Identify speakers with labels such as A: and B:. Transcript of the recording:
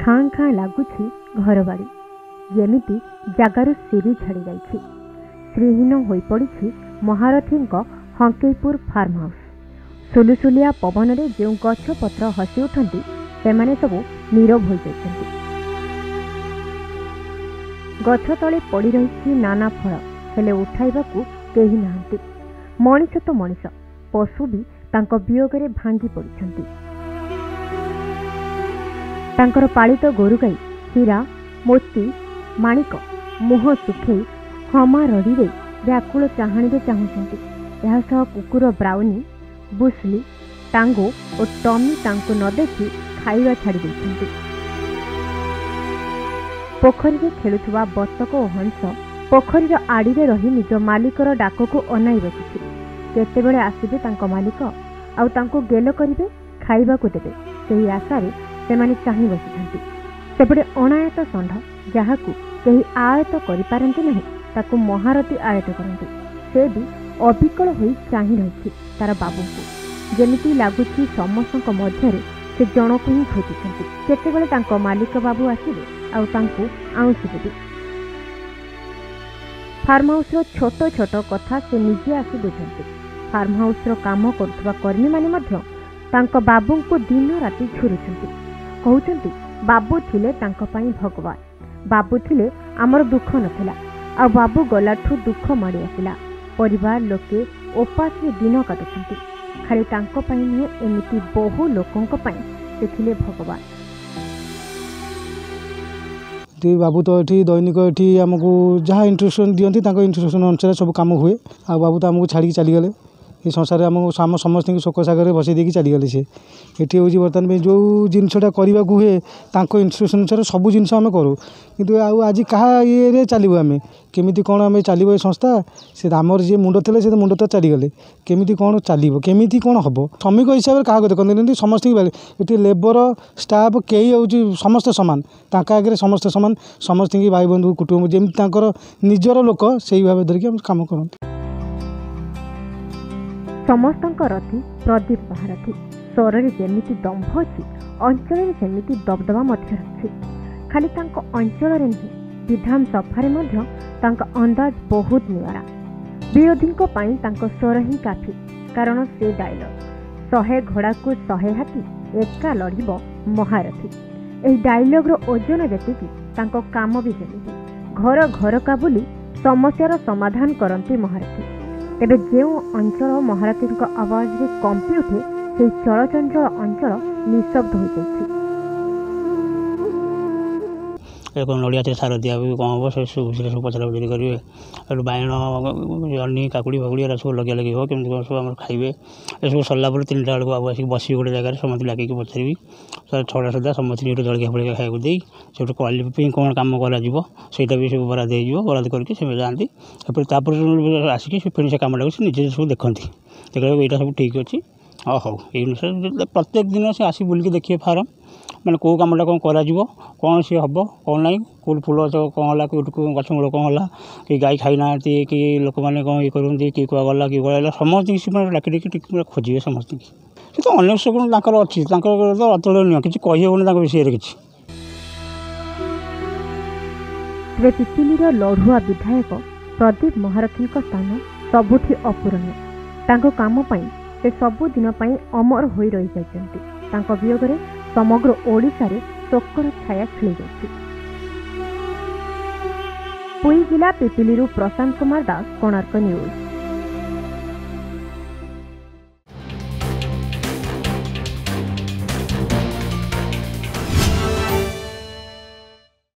A: ଖାଁ ଖାଁ ଲାଗୁଛି ଘରବାଡ଼ି, ଯେମିତି ଜାଗାରୁ ସିରି ଛାଡ଼ି ଯାଇଛି। ଶ୍ରୀହୀନ ହୋଇପଡ଼ିଛି ମହାରଥୀଙ୍କ ହଙ୍କେଇପୁର ଫାର୍ମ ହାଉସ୍। ସୁଲୁସୁଲିଆ ପବନରେ ଯେଉଁ ଗଛପତ୍ର ହସି ଉଠନ୍ତି ସେମାନେ ସବୁ ନୀରବ ହୋଇଯାଇଛନ୍ତି। ଗଛ ତଳେ ପଡ଼ି ରହିଛି ନାନା ଫଳ, ହେଲେ ଉଠାଇବାକୁ କେହି ନାହାନ୍ତି। ମଣିଷ ତ ମଣିଷ, ପଶୁ ବି ତାଙ୍କ ବିୟୋଗରେ ଭାଙ୍ଗି ପଡ଼ିଛନ୍ତି। ତାଙ୍କର ପାଳିତ ଗୋରୁଗାଈ ହୀରା, ମୋତି, ମାଣିକ ମୁହଁ ଶୁଖେଇ ହମା ରଡ଼ିରେ ବ୍ୟାକୁଳ ଚାହାଣୀରେ ଚାହୁଁଛନ୍ତି। ଏହା ସହ କୁକୁର ବ୍ରାଉନି, ବୁସ୍ଲି, ଟାଙ୍ଗୋ ଓ ଟମି ତାଙ୍କୁ ନ ଦେଖି ଖାଇବା ଛାଡ଼ି ଦେଇଛନ୍ତି। ପୋଖରୀରେ ଖେଳୁଥିବା ବତକ ଓ ହଂସ ପୋଖରୀର ଆଡ଼ିରେ ରହି ନିଜ ମାଲିକର ଡାକକୁ ଅନାଇ ବସିଛି। କେତେବେଳେ ଆସିବେ ତାଙ୍କ ମାଲିକ ଆଉ ତାଙ୍କୁ ଗେଲ କରିବେ, ଖାଇବାକୁ ଦେବେ, ସେହି ଆଶାରେ ସେମାନେ ଚାହିଁ ବସିଛନ୍ତି। ସେପଟେ ଅଣାୟତ ଷଣ୍ଢ, ଯାହାକୁ କେହି ଆୟତ କରିପାରନ୍ତି ନାହିଁ, ତାକୁ ମହାରଥୀ ଆୟତ କରନ୍ତି। ସେ ବି ଅବିକଳ ହୋଇ ଚାହିଁ ରହିଛି ତାର ବାବୁଙ୍କୁ। ଯେମିତି ଲାଗୁଛି ସମସ୍ତଙ୍କ ମଧ୍ୟରେ ସେ ଜଣକୁ ହିଁ ଖୋଜୁଛନ୍ତି। କେତେବେଳେ ତାଙ୍କ ମାଲିକ ବାବୁ ଆସିବେ ଆଉ ତାଙ୍କୁ ଆଉଁସି ଦେବେ। ଫାର୍ମ ହାଉସ୍ର ଛୋଟ ଛୋଟ କଥା ସେ ନିଜେ ଆସି ବୁଝନ୍ତି। ଫାର୍ମ ହାଉସ୍ର କାମ କରୁଥିବା କର୍ମୀମାନେ ମଧ୍ୟ ତାଙ୍କ ବାବୁଙ୍କୁ ଦିନ ରାତି ଝୁରୁଛନ୍ତି। କହୁଛନ୍ତି ବାବୁ ଥିଲେ ତାଙ୍କ ପାଇଁ ଭଗବାନ, ବାବୁ ଥିଲେ ଆମର ଦୁଃଖ ନଥିଲା, ଆଉ ବାବୁ ଗଲାଠୁ ଦୁଃଖ ମାଡ଼ି ଆସିଲା। ପରିବାର ଲୋକେ ଉପାସରେ ଦିନ କାଟୁଛନ୍ତି। ଖାଲି ତାଙ୍କ ପାଇଁ ନୁହେଁ, ଏମିତି ବହୁ ଲୋକଙ୍କ ପାଇଁ ସେ ଥିଲେ ଭଗବାନ।
B: ବାବୁ ତ ଏଠି ଦୈନିକ ଏଠି ଆମକୁ ଯାହା ଇନଷ୍ଟ୍ରକ୍ସନ୍ ଦିଅନ୍ତି ତାଙ୍କ ଇନଷ୍ଟ୍ରକ୍ସନ୍ ଅନୁସାରେ ସବୁ କାମ ହୁଏ। ଆଉ ବାବୁ ତ ଆମକୁ ଛାଡ଼ିକି ଚାଲିଗଲେ। ଏ ସଂସାରରେ ଆମକୁ ସମସ୍ତଙ୍କୁ ଶୋକ ସାଗରରେ ବସେଇ ଦେଇକି ଚାଲିଗଲେ। ସେ ଏଠି ହେଉଛି ବର୍ତ୍ତମାନ ପାଇଁ ଯେଉଁ ଜିନିଷଟା କରିବାକୁ ହୁଏ ତାଙ୍କ ଇନଷ୍ଟ୍ରକ୍ସନ୍ ଅନୁସାରେ ସବୁ ଜିନିଷ ଆମେ କରୁ। କିନ୍ତୁ ଆଉ ଆଜି କାହା ଇଏରେ ଚାଲିବୁ ଆମେ? କେମିତି କ'ଣ ଆମେ ଚାଲିବ ଏ ସଂସ୍ଥା? ସେ ଆମର ଯିଏ ମୁଣ୍ଡ ଥିଲେ ସେ ମୁଣ୍ଡ ତ ଚାଲିଗଲେ। କେମିତି କ'ଣ ଚାଲିବ, କେମିତି କ'ଣ ହେବ? ଶ୍ରମିକ ହିସାବରେ କାହାକୁ ଦେଖନ୍ତି ସମସ୍ତଙ୍କୁ। ଏଠି ଲେବର ଷ୍ଟାଫ୍ କେହି ହେଉଛି ସମସ୍ତେ ସମାନ, ତାଙ୍କ ଆଗରେ ସମସ୍ତେ ସମାନ। ସମସ୍ତଙ୍କୁ ଭାଇ ବନ୍ଧୁ କୁଟୁମ୍ବ ଯେମିତି ତାଙ୍କର ନିଜର ଲୋକ ସେଇ ଭାବେ ଧରିକି ଆମେ କାମ କରନ୍ତି।
A: ସମସ୍ତଙ୍କ ରଥୀ ପ୍ରଦୀପ ମହାରଥୀ। ସ୍ୱରରେ ଯେମିତି ଦମ୍ଭ ଅଛି, ଅଞ୍ଚଳରେ ସେମିତି ଦବଦବା ମଧ୍ୟ ଅଛି। ଖାଲି ତାଙ୍କ ଅଞ୍ଚଳରେ ନୁହେଁ, ବିଧାନସଭାରେ ମଧ୍ୟ ତାଙ୍କ ଅନ୍ଦାଜ ବହୁତ ନିଆରା। ବିରୋଧୀଙ୍କ ପାଇଁ ତାଙ୍କ ସ୍ୱର ହିଁ କାଫି, କାରଣ ସେ ଡାଇଲଗ 100 ଘୋଡ଼ାକୁ 100 ହାତୀ, ଏକା ଲଢ଼ିବ ମହାରଥୀ। ଏହି ଡାଇଲଗର ଓଜନ ଯେତିକି, ତାଙ୍କ କାମ ବି ସେମିତି। ଘର ଘରକା ବୁଲି ସମସ୍ୟାର ସମାଧାନ କରନ୍ତି ମହାରଥୀ। ତେବେ ଯେଉଁ ଅଞ୍ଚଳ ମହାରଥୀଙ୍କ ଆୱାଜରେ କମ୍ପି ଉଠେ, ସେହି ଚଳଚଞ୍ଚଳ ଅଞ୍ଚଳ ନିଃଶବ୍ଦ ହୋଇଯାଇଛି।
C: ନଡ଼ିଆ ସାର ଦିଆ ବି କ'ଣ ହେବ, ସେ ସବୁ ପଚରା ପଚରି କରିବେ। ଏଠୁ ବାଇଗଣ, ଜହ୍ନି, କାକୁଡ଼ି ଫାକୁଡ଼ି ଏରା ସବୁ ଲଗିଆ ଲଗି ହେବ, କେମିତି କ'ଣ ସବୁ ଆମର ଖାଇବେ। ଏସବୁ ସରିଲା ପରେ 3ଟା ବେଳକୁ ବାବୁ ଆସିକି ବସିବି ଗୋଟେ ଜାଗାରେ, ସମସ୍ତେ ଡାକିକି ପଚାରିବି। 6ଟା ସୁଦ୍ଧା ସମସ୍ତେ ଗୋଟେ ଜଳଖିଆ ଫଳଖିଆ ଖାଇବାକୁ ଦେଇ ସେଠୁ କଲି ପାଇଁ କ'ଣ କାମ କରାଯିବ ସେଇଟା ବି ସବୁ ବରାଦ ହେଇଯିବ। ବରାଦ କରିକି ସେମାନେ ଯାଆନ୍ତି। ତାପରେ ଆସିକି ସେ ଫେଣି ସେ କାମଟାକୁ ସେ ନିଜେ ସବୁ ଦେଖନ୍ତି। ଦେଖିବାକୁ ଏଇଟା ସବୁ ଠିକ୍ ଅଛି, ହଉ ଏଇ ଅନୁସାରେ ପ୍ରତ୍ୟେକ ଦିନ ସେ ଆସି ବୁଲିକି ଦେଖିବେ ଫାର୍ମ, ମାନେ କେଉଁ କାମଟା କ'ଣ କରାଯିବ, କ'ଣ ସିଏ ହେବ, କ'ଣ ନାହିଁ, କେଉଁଠି ଫୁଲ ଗଛ କ'ଣ ହେଲା, କେଉଁଠି ଗଛ ମୂଳ କ'ଣ ହେଲା, କି ଗାଈ ଖାଇନାହାନ୍ତି, କି ଲୋକମାନେ କ'ଣ ଇଏ କରନ୍ତି, କି କୁଆ ଗଲା କି କୁଆ ହେଲା, ସମସ୍ତଙ୍କୁ ସେମାନେ ଡାକି ଡାକି ଟିକେ ପୁରା ଖୋଜିବେ ସମସ୍ତଙ୍କୁ। ସେ ତ ଅନେକ ସବୁ ତାଙ୍କର ଅଛି, ତାଙ୍କର ତ ଅତୁଳନୀୟ, କିଛି କହିହେବନି ତାଙ୍କ ବିଷୟରେ କିଛି।
A: ତେବେ ପିପିଲିର ଲଢ଼ୁଆ ବିଧାୟକ ପ୍ରଦୀପ ମହାରଥୀଙ୍କ ସ୍ଥାନ ସବୁଠି ଅପୂରଣୀୟ। ତାଙ୍କ କାମ ପାଇଁ ସେ ସବୁଦିନ ପାଇଁ ଅମର ହୋଇ ରହିଯାଇଛନ୍ତି। ତାଙ୍କ ବିୟୋଗରେ ସମଗ୍ର ଓଡ଼ିଶାରେ ଶୋକର ଛାୟା ଖେଳିଯାଇଛି। ପୁରୀ ଜିଲ୍ଲା ପିପିଲିରୁ ପ୍ରଶାନ୍ତ କୁମାର ଦାସ, କୋଣାର୍କ ନ୍ୟୁଜ୍।